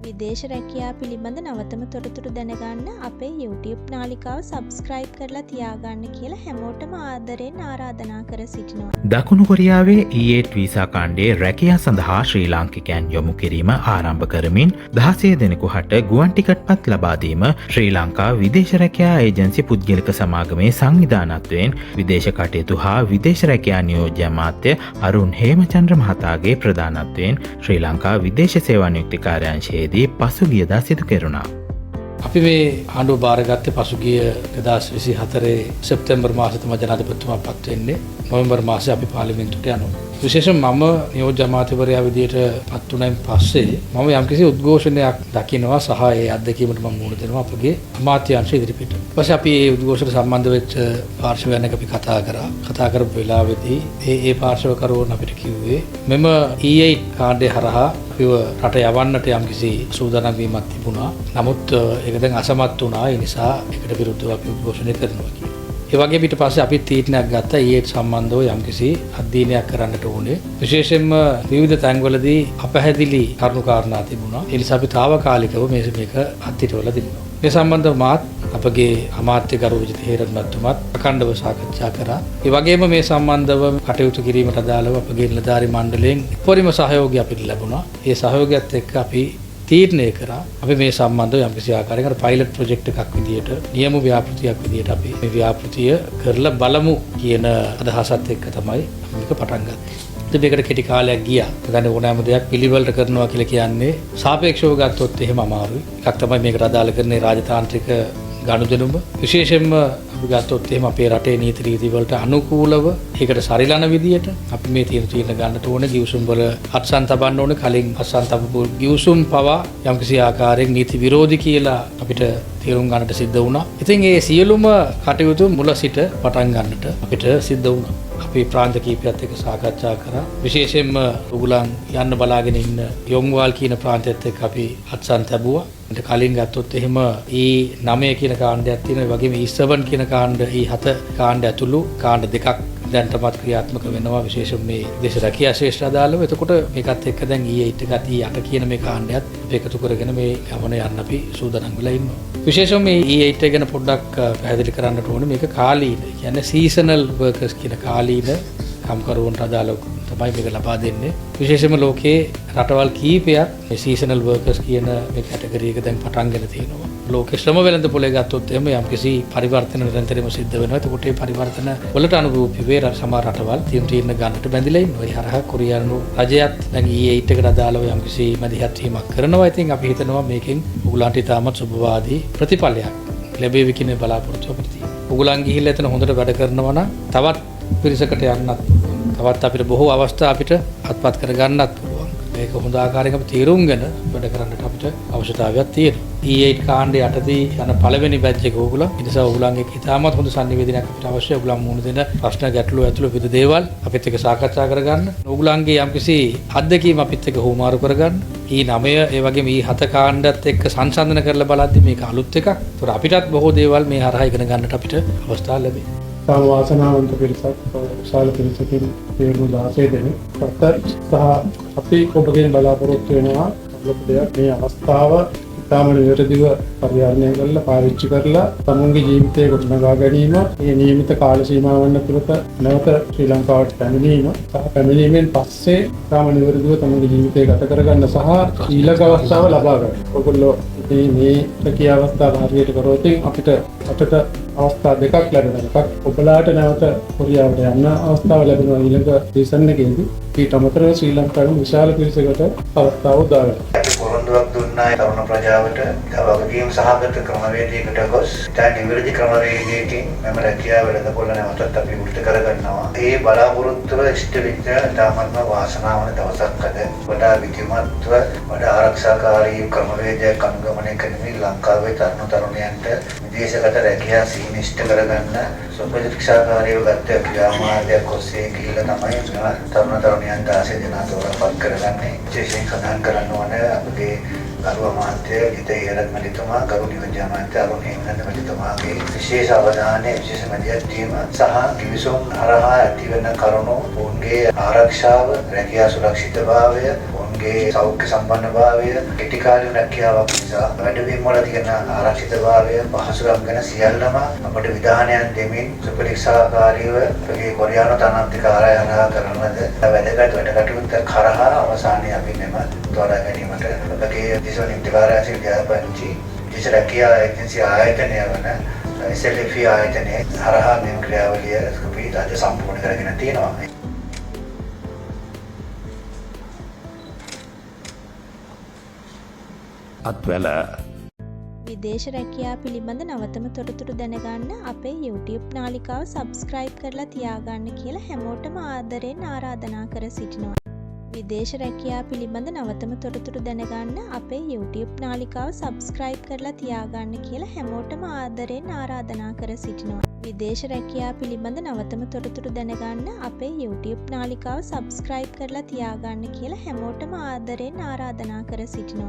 විදේශ රැකියා පිළිබඳ නවතම තොරතුරු දැනගන්න අපේ YouTube නාලිකාව සබස්ක්‍රයිබ් කරලා තියාගන්න කියලා හැමෝටම ආදරෙන් ආරාධනා කර සිටිනවා. දකුණු කොරියාවේ E8 වීසා කාණ්ඩයේ රැකියා සඳහා ශ්‍රී ලාංකිකයන් යොමු කිරීම ආරම්භ කරමින් 16 දෙනෙකු හට ගුවන් ටිකට්පත් ලබා දීම ශ්‍රී ලංකා විදේශ රැකියා ඒජන්සි පුද්ගලික සමාගමේ සංවිධානත්වයෙන් විදේශ කටයුතු හා විදේශ රැකියා නියෝජ්‍ය අමාත්‍ය අරුන් හේමචන්ද්‍ර මහතාගේ ප්‍රධානත්වයෙන් ශ්‍රී ලංකා විදේශ සේවා නියුක්ති කාර්යාංශයේ පසුගියදා සිදු කෙරුණා. අපි මේ ආණ්ඩුව බාරගත්තේ පසුගිය 2024 සැප්තැම්බර් මාසයේ තමයි ජනාධිපතිතුමා පත් වෙන්නේ. නොවැම්බර් මාසයේ අපි පාර්ලිමේන්තුවට යනවා. විශේෂයෙන් මම නියෝජ්‍ය අමාත්‍යවරයා විදියට පත් වුණායින් පස්සේ මම යම්කිසි උද්ඝෝෂණයක් දකිනවා සහ ඒ අත්දැකීමට මම මුහුණ දෙනවා අපගේ අමාත්‍යාංශ ඉදිරිපිට. ඊපස්සේ අපි මේ උද්ඝෝෂණයට සම්බන්ධ වෙච්ච පාර්ශවයන් එක්ක අපි කතා කරා. කතා කරපු වෙලාවේදී ඒ පාර්ශවකරුවන් අපිට කිව්වේ මෙම E8 කාණ්ඩය හරහා අපිව රට යවන්නට යම්කිසි සූදානම් වීමක් තිබුණා. නමුත් ඒක දැන් අසමත් වුණා. ඒ නිසා ඒකට විරුද්ධව අපි උද්ඝෝෂණය කරනවා කියලා. ඒ වගේම ඊට පස්සේ අපි තීරණයක් ගත්තා E8 සම්බන්ධව යම්කිසි අධ්‍යයනයක් කරන්නට ඕනේ. විශේෂයෙන්ම විවිධ තැන්වලදී අපැහැදිලි කරුණු කාරණා තිබුණා. ඒ නිසා අපි తాවකාලිකව මේක අත්හිටවලා තිබුණා. මේ සම්බන්ධව මාත් අපගේ අමාත්‍ය ගරු විජිත හේරත්නතුමත් අඛණ්ඩව සාකච්ඡා කරා. ඒ වගේම මේ සම්බන්ධව කටයුතු කිරීමට අදාළව අපගේ නිලධාරි මණ්ඩලයෙන් උපරිම සහයෝගය අපිට ලැබුණා. ඒ සහයෝගයත් එක්ක අපි තීරණය කරා අපි මේ සම්බන්ධව යම්කිසි ආකාරයකට පයිලට් ප්‍රොජෙක්ට් එකක් විදියට නියම ව්‍යාපෘතියක් විදියට අපි මේ ව්‍යාපෘතිය කරලා බලමු කියන අදහසත් එක්ක තමයි මේක පටන් ගත්තේ. ඉතින් මේකට කෙටි කාලයක් ගියා. ඒකනේ ඕනෑම දෙයක් පිළිවෙලට කරනවා කියලා කියන්නේ සාපේක්ෂව ගත්තොත් එහෙම අමාරුයි. එකක් තමයි මේකට අදාළ කරන්නේ රාජතාන්ත්‍රික ගනුදෙනුම. විශේෂයෙන්ම අපි ගත්තොත් එහෙම අපේ රටේ නීති රීති වලට අනුකූලව ඒකට සරිලන විදියට අපි මේ තීරණ ගන්නට ඕනේ. ගිවිසුම් වල අත්සන් තබන්න ඕනේ. කලින් අත්සන් තබපු ගිවිසුම් පවා යම්කිසි ආකාරයෙන් නීති විරෝධී කියලා අපිට තේරුම් ගන්නට සිද්ධ වුණා. ඉතින් ඒ සියලුම කටයුතු මුල සිට පටන් ගන්නට අපිට සිද්ධ වුණා. අපි ප්‍රාන්ත කීපයත් එක්ක සාකච්ඡා කරා. විශේෂයෙන්ම උගලන් යන්න බලාගෙන ඉන්න යොන්වාල් කියන ප්‍රාන්තයත් එක්ක අපි අත්සන් තැබුවා. ඊට කලින් ගත්තොත් එහෙම E9 කියන කාණ්ඩයක් තියෙනවා. ඒ වගේම E7 කියන කාණ්ඩ, E7 කාණ්ඩ ඇතුළු කාණ්ඩ දෙකක් දැන්ටමත් ක්‍රියාත්මක වෙනවා. විශේෂයෙන් මේ දේශ රැකියා ශේෂ්ඨ අදාළව. එතකොට මේකත් එක්ක දැන් E8 එකත් E8 කියන මේ කාණ්ඩයත් එකතු කරගෙන මේ ගමන යන්න අපි සූදානම් වෙලා ඉන්නවා. විශේෂයෙන් මේ E8 ගැන පොඩ්ඩක් පැහැදිලි කරන්නට ඕනේ. මේක කාලීන. කියන්නේ සීසනල් වර්කර්ස් කියන කාලීන කම්කරුවන්ට අදාළව තමයි මේක ලබා දෙන්නේ. විශේෂයෙන්ම ලෝකයේ රටවල් කීපයක් මේ සීසනල් වර්කර්ස් කියන මේ කැටගරි එක දැන් පටන්ගෙන තියෙනවා. ලෝකේ ශ්‍රම වෙළඳ පොලේ ගත්තොත් එහෙම යම්කිසි පරිවර්තන නිරන්තරයෙන්ම සිද්ධ වෙනවා. එතකොට මේ පරිවර්තන වලට අනුරූපීව සමහර රටවල් තීරණ ගන්නට බැඳිලා ඉන්නවා. ඒ හරහා කොරියානු රජයත් දැන් E8 එකට අදාළව යම්කිසි මැදිහත් වීමක් කරනවා. ඉතින් අපි හිතනවා මේකෙන් උගලන්ට ඉතාමත් සුබවාදී ප්‍රතිඵලයක් ලැබෙවි කියන බලාපොරොත්තු අපිට තියෙනවා. උගලන් ගිහිල්ලා එතන හොඳට වැඩ කරනවා නම් තවත් පිරිසකට යන්නත් තවත් අපිට බොහෝ අවස්ථා අපිට අත්පත් කර ගන්නත් පුළුවන්. මේක හොඳ ආකාරයකට අපි තීරුම්ගෙන වැඩ කරන්නට අපිට අවශ්‍යතාවයක් තියෙනවා. E8 කාණ්ඩය යටදී යන පළවෙනි බැච් එක ඕගොල්ලෝ. ඒ නිසා ඕගොල්ලන්ගේ ඉතාමත් හොඳ සංනිවේදනයක් අපිට අවශ්‍යයි. ඕගොල්ලන් මුහුණ දෙන ප්‍රශ්න ගැටලු ඇතුළු විවිධ දේවල් අපිත් එක්ක සාකච්ඡා කරගන්න. ඕගොල්ලන්ගේ යම්කිසි අත්දැකීම් අපිත් එක්ක හුවමාරු කරගන්න. E9 ඒ වගේම E7 කාණ්ඩයත් එක්ක සංසන්දනය කරලා බලද්දි මේක අලුත් එකක්. ඒතර අපිටත් බොහෝ දේවල් මේ හරහා ඉගෙන ගන්නට අපිට අවස්ථාව ලැබේ. තාම වාසනාවන්ත පිරිසක් විශාල පිරිසකින් තේරුම් 16 දෙනෙක් සහ අපි ඔබගෙන් බලාපොරොත්තු වෙනවා ලොකු දෙයක් මේ අවස්ථාව ඉතාම නිවැරදිව පරිහරණය කරලා පාවිච්චි කරලා තමන්ගේ ජීවිතය ගොඩනගා ගැනීම මේ නියමිත කාල සීමාවන් ඇතුළත නැවත ශ්‍රී ලංකාවට පැමිණීම සහ පැමිණීමෙන් පස්සේ ඉතාම නිවැරදිව තමන්ගේ ජීවිතය ගත කරගන්න සහ ඊළඟ අවස්ථාව ලබා ගන්න. ඔයගොල්ලෝ මේ රැකියා අවස්ථාව හරියට කරොත් අපිට අතට අවස්ථා දෙකක් ලැබෙනවා. එකක් ඔබලාට නැවත කොරියාවට යන්න අවස්ථාව ලැබෙනවා ඊළඟ සීසන් එකේදී. ඊට අමතරව ශ්‍රී ලංකාවේ විශාල පිරිසකට අවස්ථාව උදා වෙනවා. පොරොන්දුවක් දුන්නා තරුණ ප්‍රජාවට වගකීම් සහගත ක්‍රමවේදයකට ගොස් දැන් නිවැරදි ක්‍රමවේදයකින් මෙම රැකියාව වෙළඳපොළ නැවතත් අපි වෘත්ති කරගන්නවා. ඒ බලාපොරොත්තුව ඉෂ්ට වෙච්ච තාමත්ම වාසනාවන දවසක් අද. වඩා විධිමත්ව වඩා ආරක්ෂාකාරී ක්‍රමවේදයක් අනුගමනය කරමින් ලංකාවේ තරුණයන්ට විදේශගත රැකියා සීමිත කරගන්න සුපරික්ෂාකාරීව ගත ක්‍රියාමාර්ගයක් ඔස්සේ ගිහිල්ලා තමයි තරුණ තරුණයන් 16 දෙනා තෝරාපත් කරගන්නේ. විශේෂයෙන් සඳහන් කරන්න ඕනේ අපගේ ගරු අමාත්‍ය ගීත හේරත් මැතිතුමා ගරු නියෝජ්‍ය අමාත්‍ය අරුණ හේමචන්ද්‍ර මැතිතුමාගේ විශේෂ අවධානය විශේෂ මැදිහත් වීම සහ කිවිසුම් හරහා ඇතිවන කරුණු ඔවුන්ගේ ආරක්ෂාව රැකියා සුරක්ෂිතභාවය ඔවුන්ගේ සෞඛ්‍ය සම්පන්නභාවය, කෙටි කාලීන රැකියාවක් නිසා වැඩවීම් වල තියෙන ආරක්ෂිතභාවය, පහසුකම් ගැන සියල්ලම අපට විධානයක් දෙමින් සුපරීක්ෂාකාරීව අපගේ කොරියානු තානාන්තික ආරාධනා කරන ලද වැදගත් වැඩ කටයුත්ත කරහා අවසානයේ අපි මෙම තෝරා ගැනීමට අපගේ දිසෝන් ඉන්තිකාරාසි ව්‍යාපනචි විශේෂ රැකියා ඒජන්සි ආයතනය වන SLFE ආයතනයේ හරහා මෙම ක්‍රියාවලිය අපි අද සම්පූර්ණ කරගෙන තියෙනවා. අත්වැල විදේශ රැකියා පිළිබඳ නවතම තොරතුරු දැනගන්න අපේ YouTube නාලිකාව සබස්ක්‍රයිබ් කරලා තියාගන්න කියලා හැමෝටම ආදරෙන් ආරාධනා කර සිටිනවා. විදේශ රැකියා පිළිබඳ නවතම තොරතුරු දැනගන්න අපේ YouTube නාලිකාව සබස්ක්‍රයිබ් කරලා තියාගන්න කියලා හැමෝටම ආදරෙන් ආරාධනා කර සිටිනවා. විදේශ රැකියා පිළිබඳ නවතම තොරතුරු දැනගන්න අපේ YouTube නාලිකාව සබස්ක්‍රයිබ් කරලා තියාගන්න කියලා හැමෝටම ආදරෙන් ආරාධනා කර සිටිනවා.